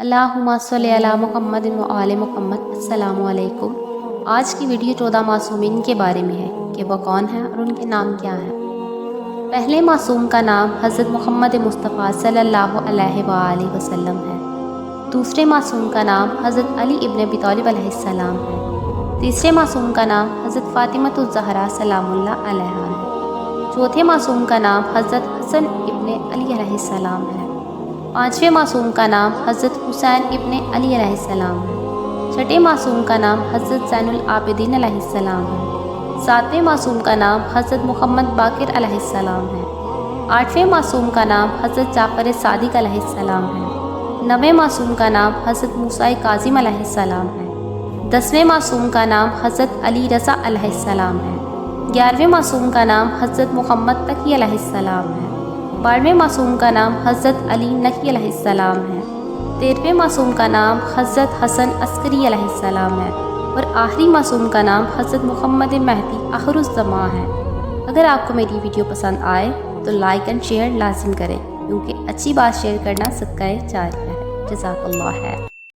اللہم صلی علی محمد و آل محمد۔ السلام علیکم۔ آج کی ویڈیو 14 معصومین کے بارے میں ہے کہ وہ کون ہیں اور ان کے نام کیا ہیں۔ پہلے معصوم کا نام حضرت محمد مصطفیٰ صلی اللہ علیہ وآلہ وسلم ہے۔ دوسرے معصوم کا نام حضرت علی ابن ابی طالب علیہ السلام ہے۔ تیسرے معصوم کا نام حضرت فاطمۃ الزہرا سلام اللہ علیہا ہے۔ چوتھے معصوم کا نام حضرت حسن ابن علی علیہ السلام ہے۔ پانچویں معصوم کا نام حضرت حسین ابن علی علیہ السلام ہے۔ چھٹے معصوم کا نام حضرت زین العابدین علیہ السلام ہے۔ ساتویں معصوم کا نام حضرت محمد باقر علیہ السلام ہے۔ آٹھویں معصوم کا نام حضرت جعفر صادق علیہ السلام ہے۔ نویں معصوم کا نام حضرت موسیٰ کاظم علیہ السلام ہے۔ 10ویں معصوم کا نام حضرت علی رضا علیہ السلام ہے۔ 11ویں معصوم کا نام حضرت محمد تقی علیہ السلام ہے۔ 12ویں معصوم کا نام حضرت علی نقی علیہ السلام ہے۔ 13ویں معصوم کا نام حضرت حسن عسکری علیہ السلام ہے۔ اور آخری معصوم کا نام حضرت محمد مہدی آخر الزمان ہے۔ اگر آپ کو میری ویڈیو پسند آئے تو لائک اینڈ شیئر لازم کریں، کیونکہ اچھی بات شیئر کرنا صدقہ جاریہ ہے۔ جزاک اللہ خیر۔